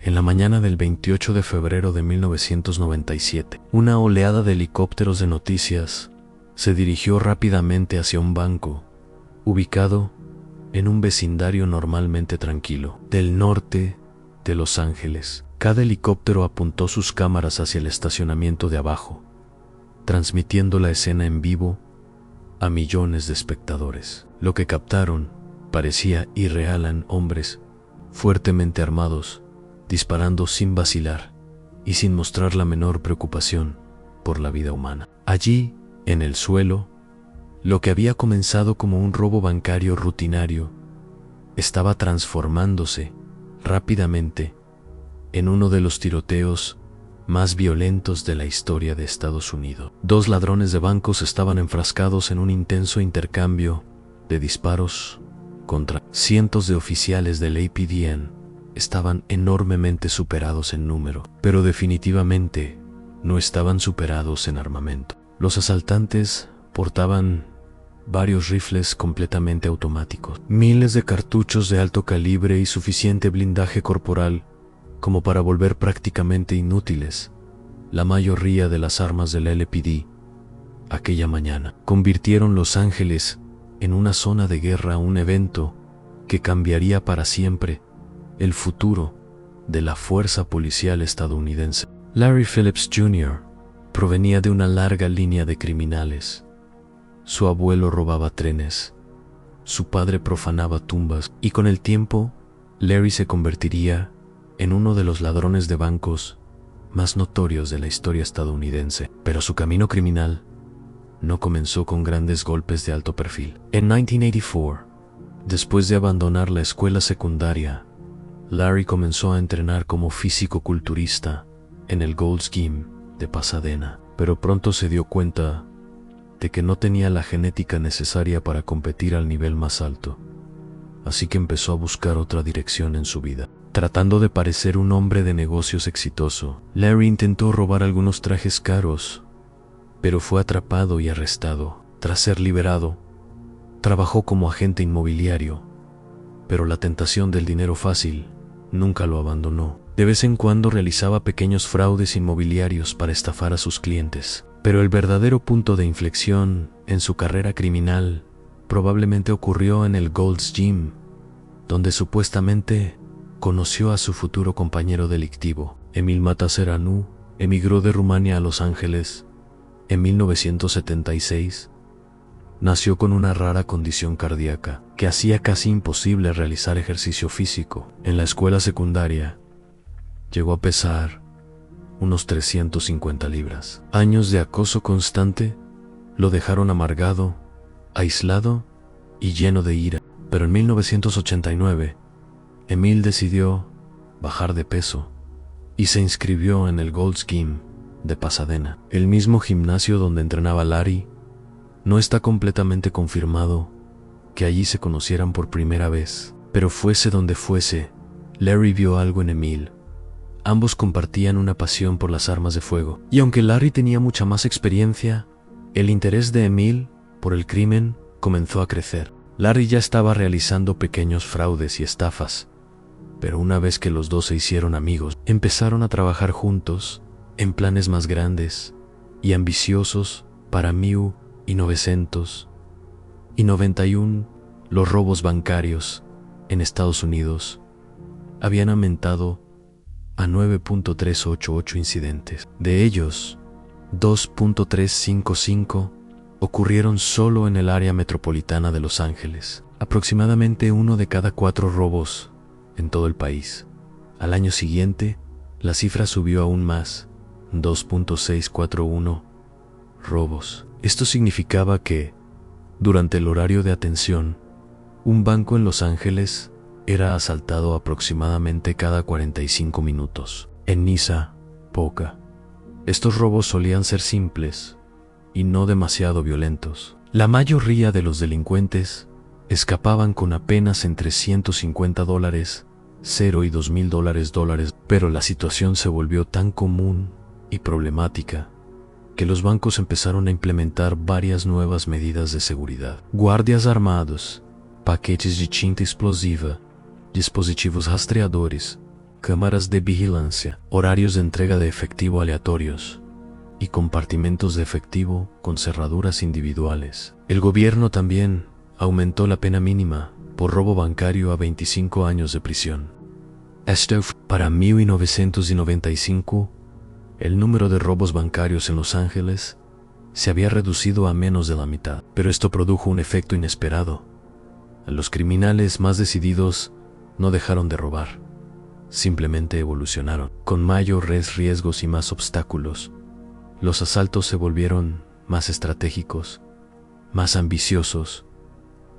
En la mañana del 28 de febrero de 1997, una oleada de helicópteros de noticias se dirigió rápidamente hacia un banco, ubicado en un vecindario normalmente tranquilo, del norte de Los Ángeles. Cada helicóptero apuntó sus cámaras hacia el estacionamiento de abajo, transmitiendo la escena en vivo a millones de espectadores. Lo que captaron parecía irreal en hombres fuertemente armados, disparando sin vacilar y sin mostrar la menor preocupación por la vida humana. Allí, en el suelo, lo que había comenzado como un robo bancario rutinario estaba transformándose rápidamente en uno de los tiroteos más violentos de la historia de Estados Unidos. Dos ladrones de bancos estaban enfrascados en un intenso intercambio de disparos contra cientos de oficiales del APDN. Estaban enormemente superados en número, pero definitivamente no estaban superados en armamento. Los asaltantes portaban varios rifles completamente automáticos, miles de cartuchos de alto calibre y suficiente blindaje corporal como para volver prácticamente inútiles la mayoría de las armas del LAPD. Aquella mañana convirtieron Los Ángeles en una zona de guerra, un evento que cambiaría para siempre el futuro de la fuerza policial estadounidense. Larry Phillips Jr. provenía de una larga línea de criminales. Su abuelo robaba trenes, su padre profanaba tumbas, y con el tiempo, Larry se convertiría en uno de los ladrones de bancos más notorios de la historia estadounidense. Pero su camino criminal no comenzó con grandes golpes de alto perfil. En 1984, después de abandonar la escuela secundaria, Larry comenzó a entrenar como físico-culturista en el Gold's Gym de Pasadena, pero pronto se dio cuenta de que no tenía la genética necesaria para competir al nivel más alto, así que empezó a buscar otra dirección en su vida. Tratando de parecer un hombre de negocios exitoso, Larry intentó robar algunos trajes caros, pero fue atrapado y arrestado. Tras ser liberado, trabajó como agente inmobiliario, pero la tentación del dinero fácil nunca lo abandonó. De vez en cuando realizaba pequeños fraudes inmobiliarios para estafar a sus clientes. Pero el verdadero punto de inflexión en su carrera criminal probablemente ocurrió en el Gold's Gym, donde supuestamente conoció a su futuro compañero delictivo. Emil Mataseranu emigró de Rumania a Los Ángeles en 1976. Nació con una rara condición cardíaca que hacía casi imposible realizar ejercicio físico. En la escuela secundaria llegó a pesar unos 350 libras. Años de acoso constante lo dejaron amargado, aislado y lleno de ira. Pero en 1989, Emil decidió bajar de peso y se inscribió en el Gold's Gym de Pasadena, el mismo gimnasio donde entrenaba Larry. No está completamente confirmado que allí se conocieran por primera vez, pero fuese donde fuese, Larry vio algo en Emil. Ambos compartían una pasión por las armas de fuego, y aunque Larry tenía mucha más experiencia, el interés de Emil por el crimen comenzó a crecer. Larry ya estaba realizando pequeños fraudes y estafas, pero una vez que los dos se hicieron amigos, empezaron a trabajar juntos en planes más grandes y ambiciosos para 1991. Los robos bancarios en Estados Unidos habían aumentado a 9.388 incidentes. De ellos, 2.355 ocurrieron solo en el área metropolitana de Los Ángeles, aproximadamente 1 de cada 4 robos en todo el país. Al año siguiente, la cifra subió aún más, 2.641 robos. Esto significaba que, durante el horario de atención, un banco en Los Ángeles era asaltado aproximadamente cada 45 minutos. En Niza, Poca, estos robos solían ser simples y no demasiado violentos. La mayoría de los delincuentes escapaban con apenas entre $150, $0 y $2,000, pero la situación se volvió tan común y problemática que los bancos empezaron a implementar varias nuevas medidas de seguridad. Guardias armados, paquetes de tinta explosiva, dispositivos rastreadores, cámaras de vigilancia, horarios de entrega de efectivo aleatorios y compartimentos de efectivo con cerraduras individuales. El gobierno también aumentó la pena mínima por robo bancario a 25 años de prisión. Para 1995, el número de robos bancarios en Los Ángeles se había reducido a menos de la mitad, pero esto produjo un efecto inesperado. Los criminales más decididos no dejaron de robar, simplemente evolucionaron. Con mayores riesgos y más obstáculos, los asaltos se volvieron más estratégicos, más ambiciosos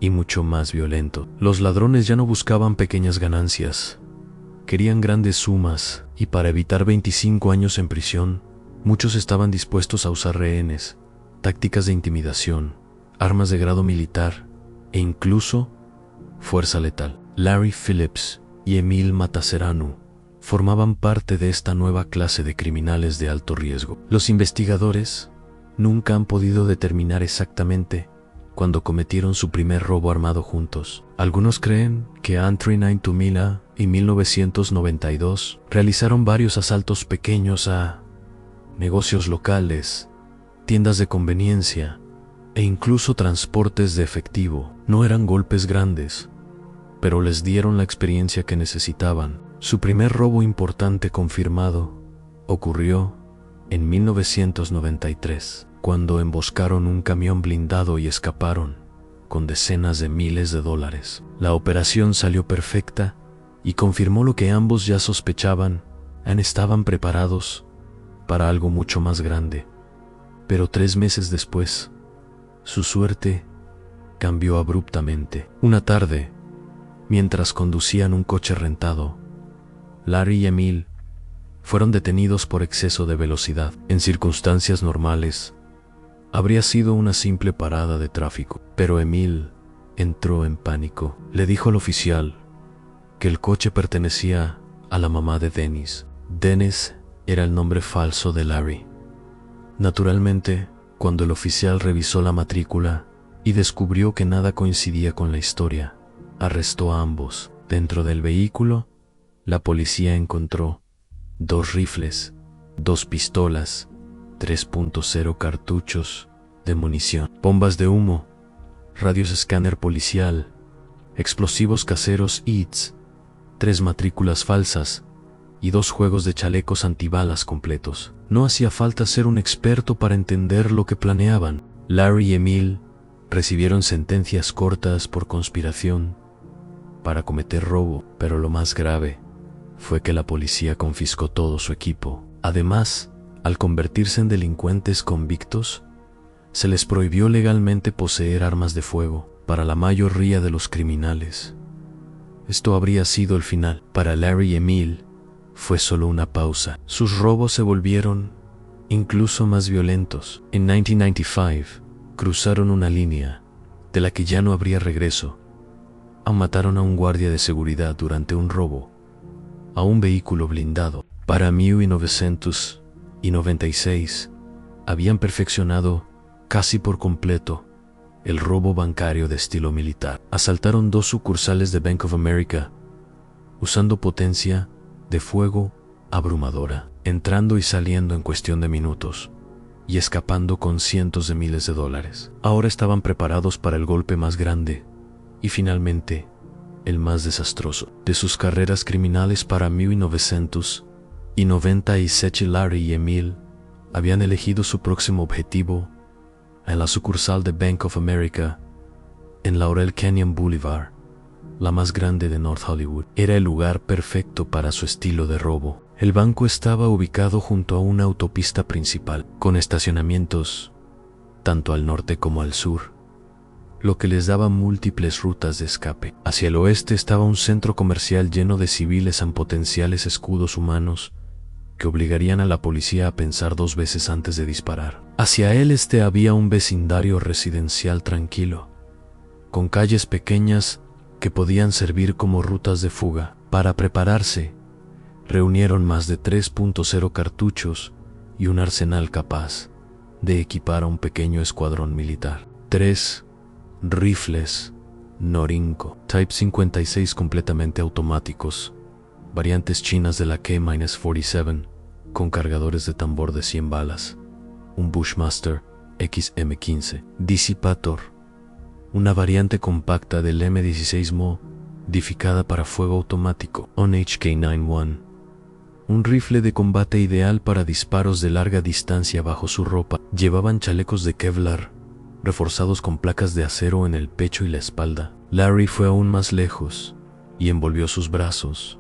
y mucho más violentos. Los ladrones ya no buscaban pequeñas ganancias, querían grandes sumas, y para evitar 25 años en prisión, muchos estaban dispuestos a usar rehenes, tácticas de intimidación, armas de grado militar e incluso fuerza letal. Larry Phillips y Emil Mataseranu formaban parte de esta nueva clase de criminales de alto riesgo. Los investigadores nunca han podido determinar exactamente cuándo cometieron su primer robo armado juntos. Algunos creen que entre 2000 y 1992 realizaron varios asaltos pequeños a negocios locales, tiendas de conveniencia e incluso transportes de efectivo. No eran golpes grandes, pero les dieron la experiencia que necesitaban. Su primer robo importante confirmado ocurrió en 1993, cuando emboscaron un camión blindado y escaparon con decenas de miles de dólares. La operación salió perfecta y confirmó lo que ambos ya sospechaban: estaban preparados para algo mucho más grande. Pero 3 meses después, su suerte cambió abruptamente. Una tarde, mientras conducían un coche rentado, Larry y Emil fueron detenidos por exceso de velocidad. En circunstancias normales, habría sido una simple parada de tráfico, pero Emil entró en pánico. Le dijo al oficial que el coche pertenecía a la mamá de Dennis. Dennis era el nombre falso de Larry. Naturalmente, cuando el oficial revisó la matrícula y descubrió que nada coincidía con la historia, arrestó a ambos. Dentro del vehículo, la policía encontró 2 rifles, 2 pistolas, 3.0 cartuchos de munición, bombas de humo, radios escáner policial, explosivos caseros ITS, 3 matrículas falsas y 2 juegos de chalecos antibalas completos. No hacía falta ser un experto para entender lo que planeaban. Larry y Emil recibieron sentencias cortas por conspiración para cometer robo, pero lo más grave fue que la policía confiscó todo su equipo. Además, al convertirse en delincuentes convictos, se les prohibió legalmente poseer armas de fuego. Para la mayoría de los criminales, esto habría sido el final. Para Larry y Emil, fue solo una pausa. Sus robos se volvieron incluso más violentos. En 1995, cruzaron una línea de la que ya no habría regreso. Mataron a un guardia de seguridad durante un robo a un vehículo blindado. Para 1996, habían perfeccionado casi por completo el robo bancario de estilo militar. Asaltaron 2 sucursales de Bank of America usando potencia de fuego abrumadora, entrando y saliendo en cuestión de minutos y escapando con cientos de miles de dólares. Ahora estaban preparados para el golpe más grande y finalmente el más desastroso de sus carreras criminales. Para 1997, Larry y Emil habían elegido su próximo objetivo en la sucursal de Bank of America en Laurel Canyon Boulevard, la más grande de North Hollywood. Era el lugar perfecto para su estilo de robo. El banco estaba ubicado junto a una autopista principal, con estacionamientos tanto al norte como al sur, lo que les daba múltiples rutas de escape. Hacia el oeste estaba un centro comercial lleno de civiles con potenciales escudos humanos que obligarían a la policía a pensar 2 veces antes de disparar. Hacia el este había un vecindario residencial tranquilo, con calles pequeñas que podían servir como rutas de fuga. Para prepararse, reunieron más de 3.0 cartuchos y un arsenal capaz de equipar a un pequeño escuadrón militar. 3 rifles Norinco Type 56 completamente automáticos, variantes chinas de la K-47, con cargadores de tambor de 100 balas, un Bushmaster XM15, Dissipator, una variante compacta del M16 modificada para fuego automático, ONHK-91, un rifle de combate ideal para disparos de larga distancia. Bajo su ropa llevaban chalecos de Kevlar, reforzados con placas de acero en el pecho y la espalda. Larry fue aún más lejos y envolvió sus brazos,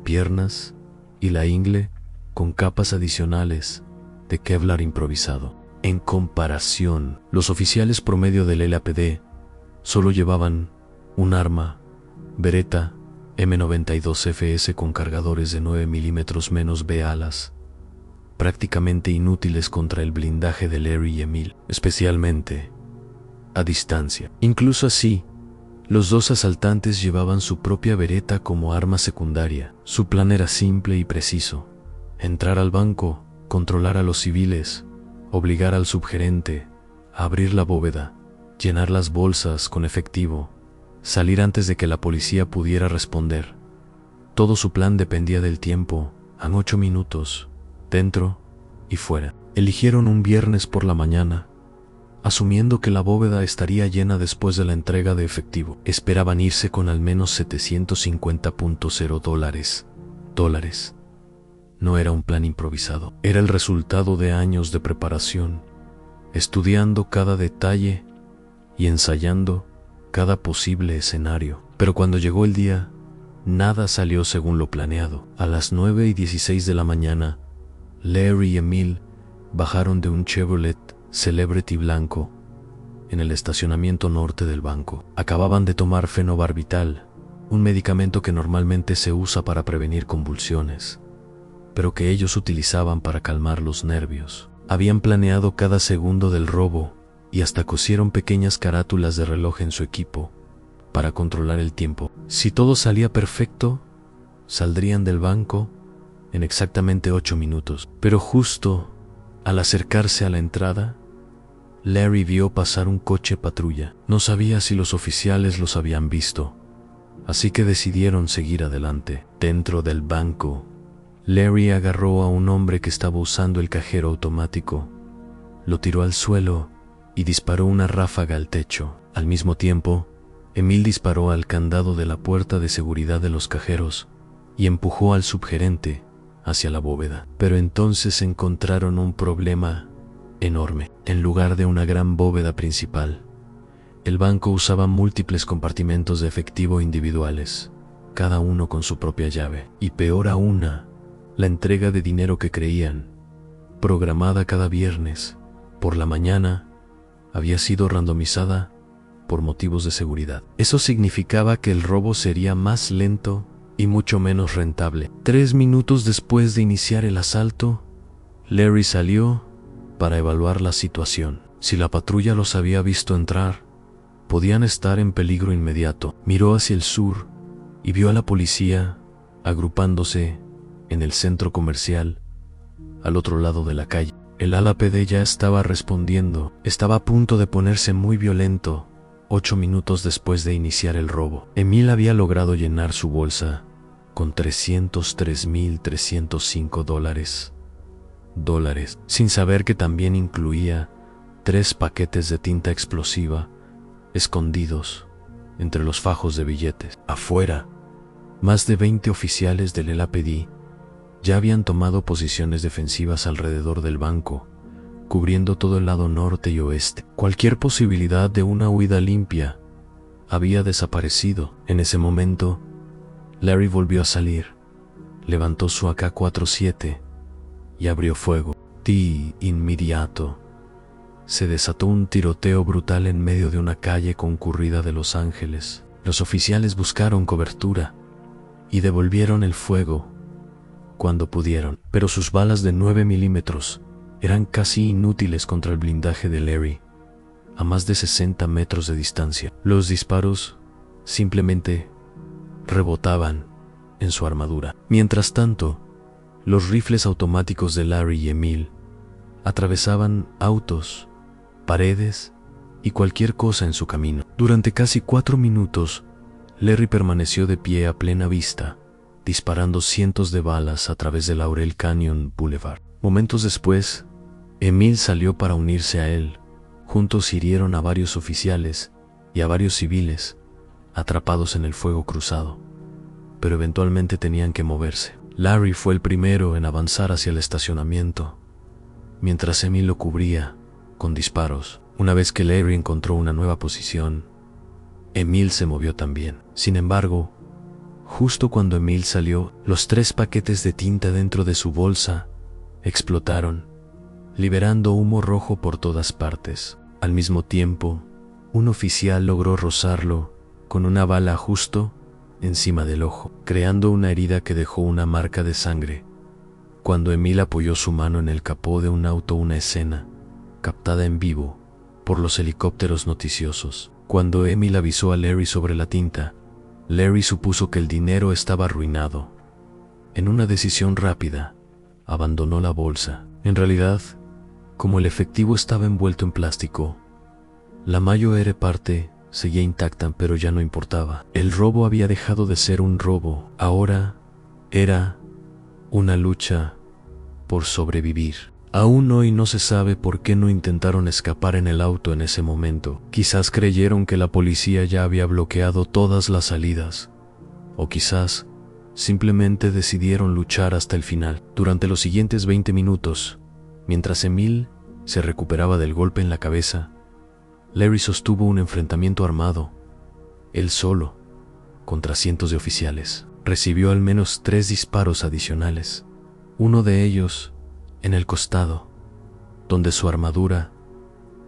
piernas y la ingle con capas adicionales de Kevlar improvisado. En comparación, los oficiales promedio del LAPD solo llevaban un arma Beretta M92 FS con cargadores de 9 milímetros menos B alas, prácticamente inútiles contra el blindaje de Larry y Emil, especialmente a distancia. Incluso así, los dos asaltantes llevaban su propia Beretta como arma secundaria. Su plan era simple y preciso: entrar al banco, controlar a los civiles, obligar al subgerente a abrir la bóveda, llenar las bolsas con efectivo, salir antes de que la policía pudiera responder. Todo su plan dependía del tiempo, a 8 minutos, dentro y fuera. Eligieron un viernes por la mañana, asumiendo que la bóveda estaría llena después de la entrega de efectivo. Esperaban irse con al menos $750.0. No era un plan improvisado, era el resultado de años de preparación, estudiando cada detalle y ensayando cada posible escenario. Pero cuando llegó el día, nada salió según lo planeado. A las 9:16 de la mañana, Larry y Emil bajaron de un Chevrolet Celebrity blanco en el estacionamiento norte del banco. Acababan de tomar fenobarbital, un medicamento que normalmente se usa para prevenir convulsiones, pero que ellos utilizaban para calmar los nervios. Habían planeado cada segundo del robo y hasta cosieron pequeñas carátulas de reloj en su equipo para controlar el tiempo. Si todo salía perfecto, saldrían del banco en exactamente 8 minutos. Pero justo al acercarse a la entrada, Larry vio pasar un coche patrulla. No sabía si los oficiales los habían visto, así que decidieron seguir adelante. Dentro del banco, Larry agarró a un hombre que estaba usando el cajero automático, lo tiró al suelo y disparó una ráfaga al techo. Al mismo tiempo, Emil disparó al candado de la puerta de seguridad de los cajeros y empujó al subgerente hacia la bóveda. Pero entonces encontraron un problema enorme. En lugar de una gran bóveda principal, el banco usaba múltiples compartimentos de efectivo individuales, cada uno con su propia llave. Y peor aún, la entrega de dinero que creían, programada cada viernes por la mañana, había sido randomizada por motivos de seguridad. Eso significaba que el robo sería más lento y mucho menos rentable. 3 minutos después de iniciar el asalto, Larry salió para evaluar la situación. Si la patrulla los había visto entrar, podían estar en peligro inmediato. Miró hacia el sur y vio a la policía agrupándose en el centro comercial al otro lado de la calle. El LAPD ya estaba respondiendo. Estaba a punto de ponerse muy violento 8 minutos después de iniciar el robo. Emil había logrado llenar su bolsa con $303.305, sin saber que también incluía 3 paquetes de tinta explosiva escondidos entre los fajos de billetes. Afuera, más de 20 oficiales del LAPD ya habían tomado posiciones defensivas alrededor del banco, cubriendo todo el lado norte y oeste. Cualquier posibilidad de una huida limpia había desaparecido. En ese momento, Larry volvió a salir, levantó su AK-47 y abrió fuego. De inmediato, se desató un tiroteo brutal en medio de una calle concurrida de Los Ángeles. Los oficiales buscaron cobertura y devolvieron el fuego cuando pudieron, pero sus balas de 9 milímetros eran casi inútiles contra el blindaje de Larry, a más de 60 metros de distancia. Los disparos simplemente rebotaban en su armadura. Mientras tanto, los rifles automáticos de Larry y Emil atravesaban autos, paredes y cualquier cosa en su camino. Durante casi 4 minutos, Larry permaneció de pie a plena vista, disparando cientos de balas a través de Laurel Canyon Boulevard. Momentos después, Emil salió para unirse a él. Juntos hirieron a varios oficiales y a varios civiles, atrapados en el fuego cruzado, pero eventualmente tenían que moverse. Larry fue el primero en avanzar hacia el estacionamiento, mientras Emil lo cubría con disparos. Una vez que Larry encontró una nueva posición, Emil se movió también. Sin embargo, justo cuando Emil salió, los 3 paquetes de tinta dentro de su bolsa explotaron, liberando humo rojo por todas partes. Al mismo tiempo, un oficial logró rozarlo con una bala justo encima del ojo, creando una herida que dejó una marca de sangre. Cuando Emil apoyó su mano en el capó de un auto, una escena captada en vivo por los helicópteros noticiosos. Cuando Emil avisó a Larry sobre la tinta, Larry supuso que el dinero estaba arruinado. En una decisión rápida, abandonó la bolsa. En realidad, como el efectivo estaba envuelto en plástico, la mayor parte seguía intacta, pero ya no importaba. El robo había dejado de ser un robo. Ahora era una lucha por sobrevivir. Aún hoy no se sabe por qué no intentaron escapar en el auto en ese momento. Quizás creyeron que la policía ya había bloqueado todas las salidas, o quizás simplemente decidieron luchar hasta el final. Durante los siguientes 20 minutos, mientras Emil se recuperaba del golpe en la cabeza, Larry sostuvo un enfrentamiento armado, él solo, contra cientos de oficiales. Recibió al menos 3 disparos adicionales, uno de ellos en el costado, donde su armadura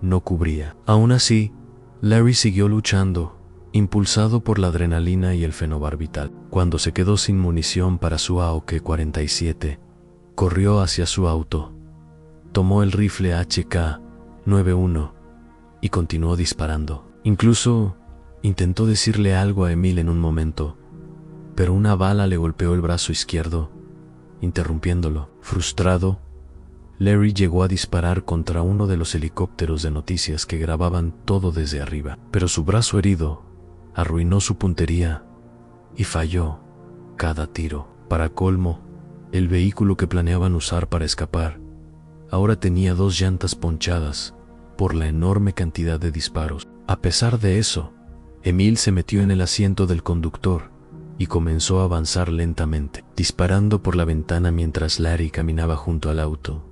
no cubría. Aún así, Larry siguió luchando, impulsado por la adrenalina y el fenobarbital. Cuando se quedó sin munición para su AK-47, corrió hacia su auto, tomó el rifle HK-91 y continuó disparando. Incluso intentó decirle algo a Emil en un momento, pero una bala le golpeó el brazo izquierdo, interrumpiéndolo. Frustrado, Larry llegó a disparar contra uno de los helicópteros de noticias que grababan todo desde arriba, pero su brazo herido arruinó su puntería y falló cada tiro. Para colmo, el vehículo que planeaban usar para escapar ahora tenía 2 llantas ponchadas por la enorme cantidad de disparos. A pesar de eso, Emil se metió en el asiento del conductor y comenzó a avanzar lentamente, disparando por la ventana mientras Larry caminaba junto al auto,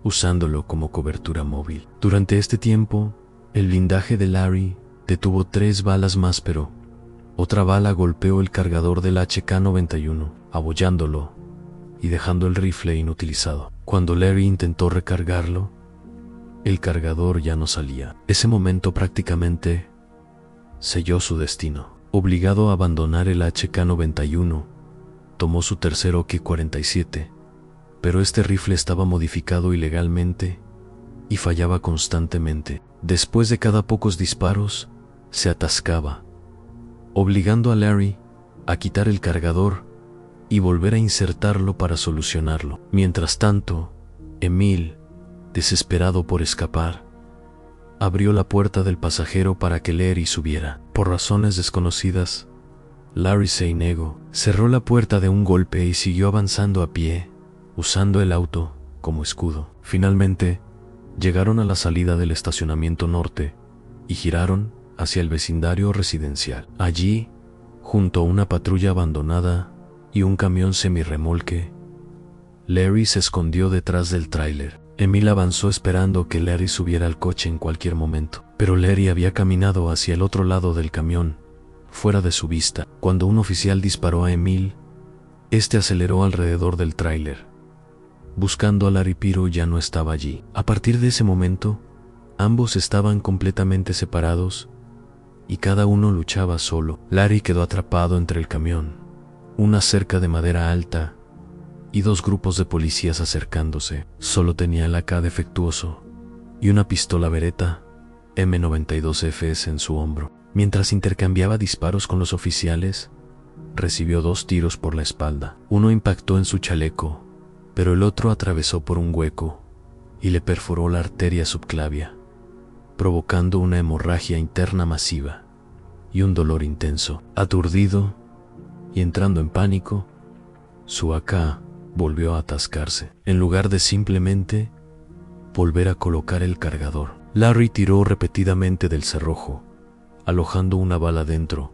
usándolo como cobertura móvil. Durante este tiempo, el blindaje de Larry detuvo 3 balas más, pero otra bala golpeó el cargador del HK-91, abollándolo y dejando el rifle inutilizado. Cuando Larry intentó recargarlo, el cargador ya no salía. Ese momento prácticamente selló su destino. Obligado a abandonar el HK-91, tomó su tercer AK-47, pero este rifle estaba modificado ilegalmente y fallaba constantemente. Después de cada pocos disparos, se atascaba, obligando a Larry a quitar el cargador y volver a insertarlo para solucionarlo. Mientras tanto, Emil, desesperado por escapar, abrió la puerta del pasajero para que Larry subiera. Por razones desconocidas, Larry se negó, cerró la puerta de un golpe y siguió avanzando a pie, usando el auto como escudo. Finalmente, llegaron a la salida del estacionamiento norte y giraron hacia el vecindario residencial. Allí, junto a una patrulla abandonada y un camión semirremolque, Larry se escondió detrás del tráiler. Emil avanzó esperando que Larry subiera al coche en cualquier momento, pero Larry había caminado hacia el otro lado del camión, fuera de su vista. Cuando un oficial disparó a Emil, este aceleró alrededor del tráiler, buscando a Larry, pero ya no estaba allí. A partir de ese momento, ambos estaban completamente separados y cada uno luchaba solo. Larry quedó atrapado entre el camión, una cerca de madera alta y 2 grupos de policías acercándose. Solo tenía el AK defectuoso y una pistola Beretta M92FS en su hombro. Mientras intercambiaba disparos con los oficiales, recibió 2 tiros por la espalda. Uno impactó en su chaleco, pero el otro atravesó por un hueco y le perforó la arteria subclavia, provocando una hemorragia interna masiva y un dolor intenso. Aturdido y entrando en pánico, Su AK volvió a atascarse, en lugar de simplemente volver a colocar el cargador. Larry tiró repetidamente del cerrojo, alojando una bala dentro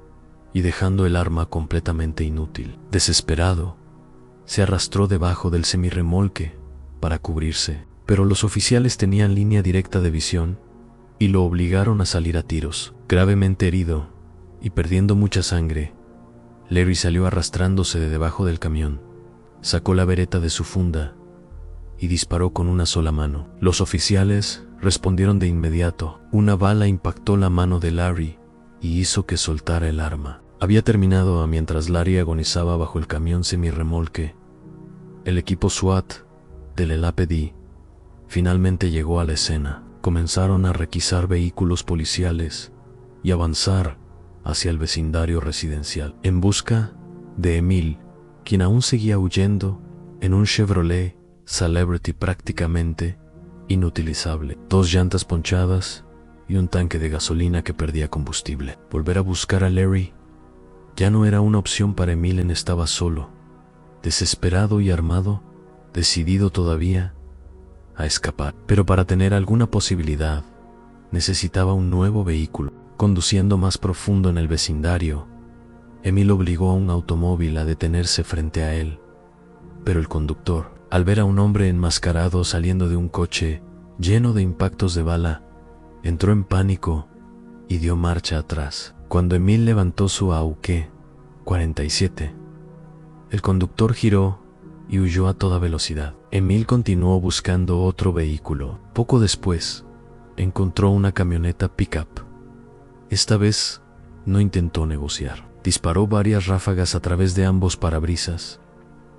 y dejando el arma completamente inútil. Desesperado, se arrastró debajo del semirremolque para cubrirse, pero los oficiales tenían línea directa de visión y lo obligaron a salir a tiros. Gravemente herido y perdiendo mucha sangre, Larry salió arrastrándose de debajo del camión, sacó la bereta de su funda y disparó con una sola mano. Los oficiales respondieron de inmediato. Una bala impactó la mano de Larry y hizo que soltara el arma. Había terminado mientras Larry agonizaba bajo el camión semirremolque. El equipo SWAT del LAPD finalmente llegó a la escena. Comenzaron a requisar vehículos policiales y avanzar hacia el vecindario residencial, en busca de Emil, quien aún seguía huyendo en un Chevrolet Celebrity prácticamente inutilizable, 2 llantas ponchadas y un tanque de gasolina que perdía combustible. Volver a buscar a Larry ya no era una opción para Emil. Estaba solo, desesperado y armado, decidido todavía a escapar. Pero para tener alguna posibilidad, necesitaba un nuevo vehículo. Conduciendo más profundo en el vecindario, Emil obligó a un automóvil a detenerse frente a él. Pero el conductor, al ver a un hombre enmascarado saliendo de un coche lleno de impactos de bala, entró en pánico y dio marcha atrás. Cuando Emil levantó su AK-47, el conductor giró y huyó a toda velocidad. Emil continuó buscando otro vehículo. Poco después, encontró una camioneta pickup. Esta vez, no intentó negociar. Disparó varias ráfagas a través de ambos parabrisas,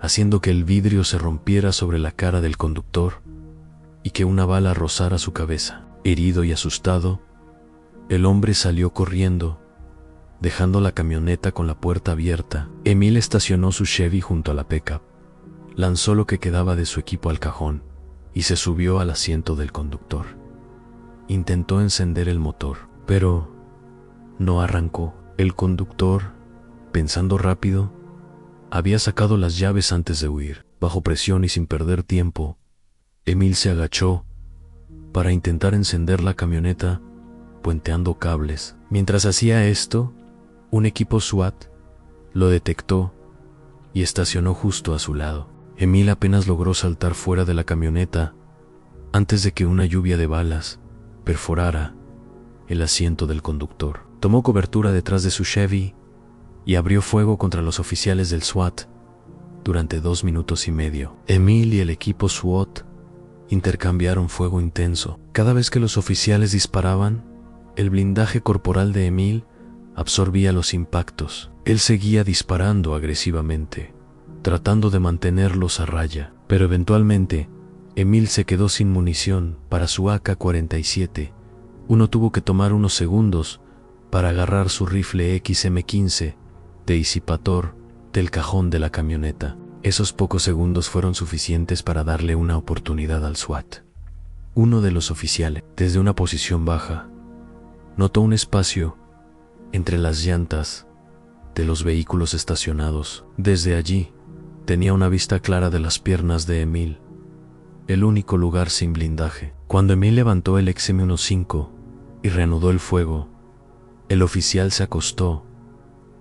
haciendo que el vidrio se rompiera sobre la cara del conductor y que una bala rozara su cabeza. Herido y asustado, el hombre salió corriendo, dejando la camioneta con la puerta abierta. Emil estacionó su Chevy junto a la pickup, lanzó lo que quedaba de su equipo al cajón y se subió al asiento del conductor. Intentó encender el motor, pero no arrancó. El conductor, pensando rápido, había sacado las llaves antes de huir. Bajo presión y sin perder tiempo, Emil se agachó para intentar encender la camioneta, puenteando cables. Mientras hacía esto, un equipo SWAT lo detectó y estacionó justo a su lado. Emil apenas logró saltar fuera de la camioneta antes de que una lluvia de balas perforara el asiento del conductor. Tomó cobertura detrás de su Chevy y abrió fuego contra los oficiales del SWAT durante 2 minutos y medio. Emil y el equipo SWAT intercambiaron fuego intenso. Cada vez que los oficiales disparaban, el blindaje corporal de Emil absorbía los impactos. Él seguía disparando agresivamente, tratando de mantenerlos a raya. Pero eventualmente, Emil se quedó sin munición para su AK-47. Uno tuvo que tomar unos segundos para agarrar su rifle XM15 de disipador del cajón de la camioneta. Esos pocos segundos fueron suficientes para darle una oportunidad al SWAT. Uno de los oficiales, desde una posición baja, notó un espacio entre las llantas de los vehículos estacionados. Desde allí, tenía una vista clara de las piernas de Emil, el único lugar sin blindaje. Cuando Emil levantó el XM15 y reanudó el fuego, el oficial se acostó,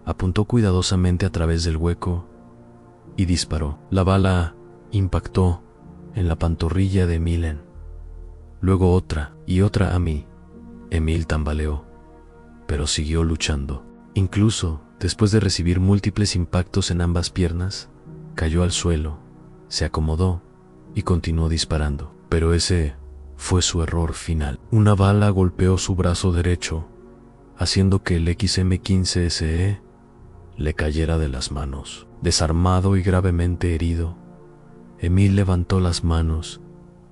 apuntó cuidadosamente a través del hueco y disparó. La bala impactó en la pantorrilla de Emil. Luego otra y otra a mí. Emil tambaleó, pero siguió luchando. Incluso después de recibir múltiples impactos en ambas piernas, cayó al suelo, se acomodó y continuó disparando. Pero ese fue su error final. Una bala golpeó su brazo derecho, haciendo que el XM15 SE le cayera de las manos. Desarmado y gravemente herido, Emil levantó las manos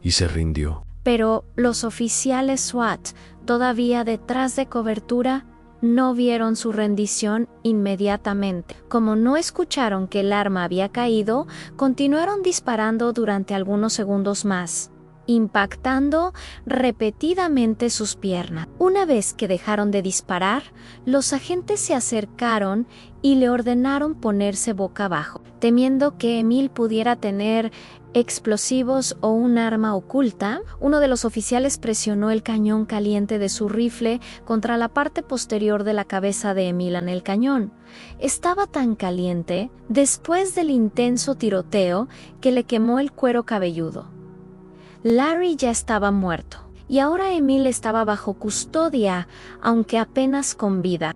y se rindió. Pero los oficiales SWAT, todavía detrás de cobertura, no vieron su rendición inmediatamente. Como no escucharon que el arma había caído, continuaron disparando durante algunos segundos más. impactando repetidamente sus piernas. Una vez que dejaron de disparar, los agentes se acercaron y le ordenaron ponerse boca abajo, temiendo que Emil pudiera tener explosivos o un arma oculta. Uno de los oficiales presionó el cañón caliente de su rifle contra la parte posterior de la cabeza de Emil en el cañón. Estaba tan caliente, después del intenso tiroteo, que le quemó el cuero cabelludo. Larry ya estaba muerto, y ahora Emil estaba bajo custodia, aunque apenas con vida.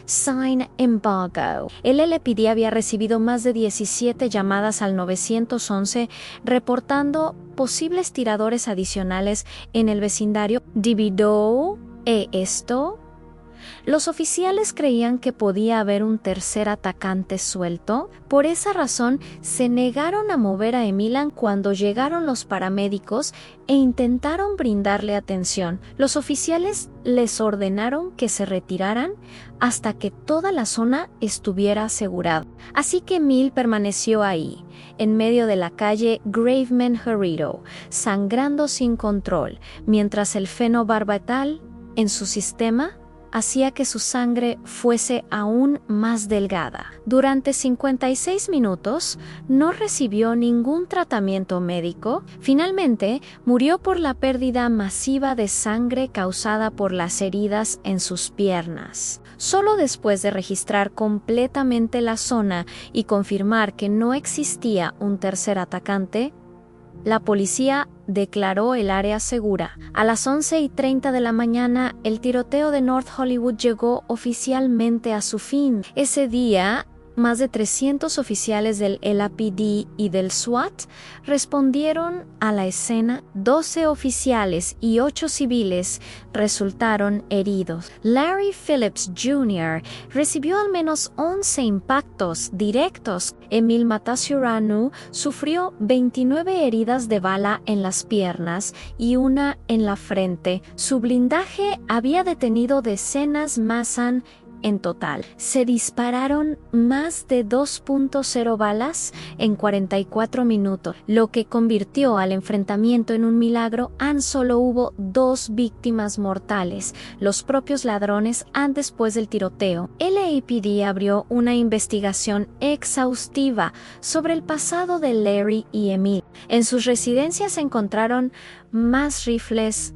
Sign embargo. El LAPD había recibido más de 17 llamadas al 911 reportando posibles tiradores adicionales en el vecindario. ¿Debido a esto? Los oficiales creían que podía haber un tercer atacante suelto. Por esa razón, se negaron a mover a Emilan cuando llegaron los paramédicos e intentaron brindarle atención. Los oficiales les ordenaron que se retiraran hasta que toda la zona estuviera asegurada. Así que Emil permaneció ahí, en medio de la calle Graveman Herrero, sangrando sin control, mientras el fenobarbital en su sistema hacía que su sangre fuese aún más delgada. Durante 56 minutos no recibió ningún tratamiento médico. Finalmente, murió por la pérdida masiva de sangre causada por las heridas en sus piernas. Solo después de registrar completamente la zona y confirmar que no existía un tercer atacante, la policía declaró el área segura. A las 11:30 de la mañana, el tiroteo de North Hollywood llegó oficialmente a su fin. Ese día, más de 300 oficiales del LAPD y del SWAT respondieron a la escena. 12 oficiales y 8 civiles resultaron heridos. Larry Phillips Jr. recibió al menos 11 impactos directos. Emil Matasuranu sufrió 29 heridas de bala en las piernas y una en la frente. Su blindaje había detenido decenas más en total. Se dispararon más de 2.0 balas en 44 minutos, lo que convirtió al enfrentamiento en un milagro. Solo hubo 2 víctimas mortales, los propios ladrones, después del tiroteo. El LAPD abrió una investigación exhaustiva sobre el pasado de Larry y Emil. En sus residencias se encontraron más rifles,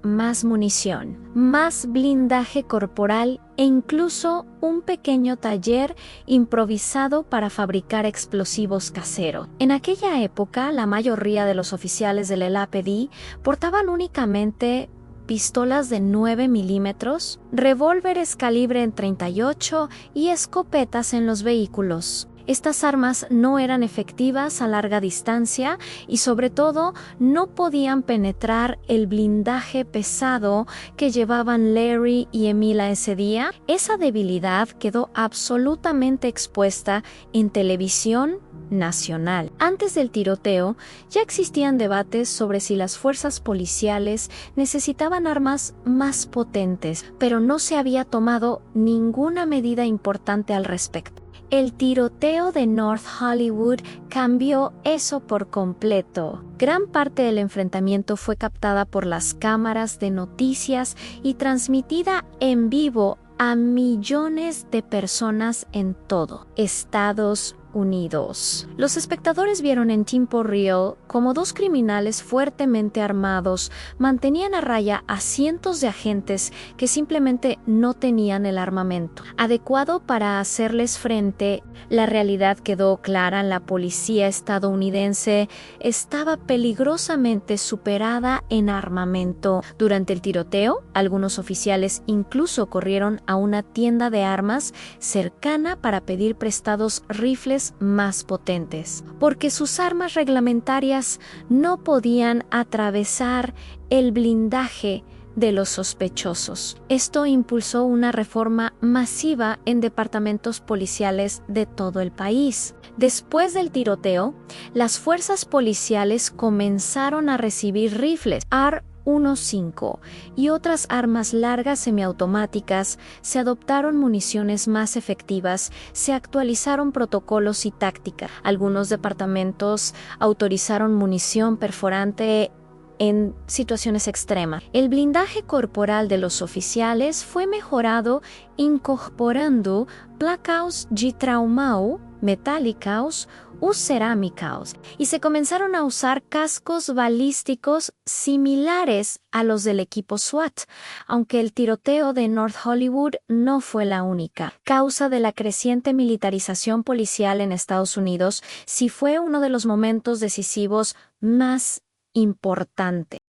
más munición, más blindaje corporal e incluso un pequeño taller improvisado para fabricar explosivos caseros. En aquella época, la mayoría de los oficiales del LAPD portaban únicamente pistolas de 9 milímetros, revólveres calibre en .38 y escopetas en los vehículos. Estas armas no eran efectivas a larga distancia y sobre todo no podían penetrar el blindaje pesado que llevaban Larry y Emila ese día. Esa debilidad quedó absolutamente expuesta en televisión nacional. Antes del tiroteo, ya existían debates sobre si las fuerzas policiales necesitaban armas más potentes, pero no se había tomado ninguna medida importante al respecto. El tiroteo de North Hollywood cambió eso por completo. Gran parte del enfrentamiento fue captada por las cámaras de noticias y transmitida en vivo a millones de personas en todo Estados Unidos. Los espectadores vieron en tiempo real cómo 2 criminales fuertemente armados mantenían a raya a cientos de agentes que simplemente no tenían el armamento adecuado para hacerles frente. La realidad quedó clara: la policía estadounidense estaba peligrosamente superada en armamento. Durante el tiroteo, algunos oficiales incluso corrieron a una tienda de armas cercana para pedir prestados rifles más potentes, porque sus armas reglamentarias no podían atravesar el blindaje de los sospechosos. Esto impulsó una reforma masiva en departamentos policiales de todo el país. Después del tiroteo, las fuerzas policiales comenzaron a recibir rifles AR-15 y otras armas largas semiautomáticas. Se adoptaron municiones más efectivas, se actualizaron protocolos y tácticas. Algunos departamentos autorizaron munición perforante en situaciones extremas. El blindaje corporal de los oficiales fue mejorado incorporando placas de traumau metálicos u cerámicos y se comenzaron a usar cascos balísticos similares a los del equipo SWAT, aunque el tiroteo de North Hollywood no fue la única. Causa de la creciente militarización policial en Estados Unidos, sí fue uno de los momentos decisivos más importantes.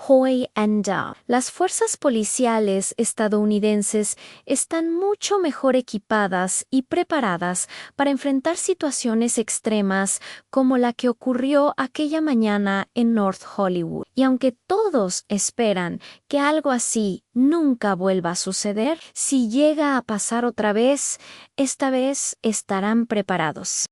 Hoy en día, las fuerzas policiales estadounidenses están mucho mejor equipadas y preparadas para enfrentar situaciones extremas como la que ocurrió aquella mañana en North Hollywood. Y aunque todos esperan que algo así nunca vuelva a suceder, si llega a pasar otra vez, esta vez estarán preparados.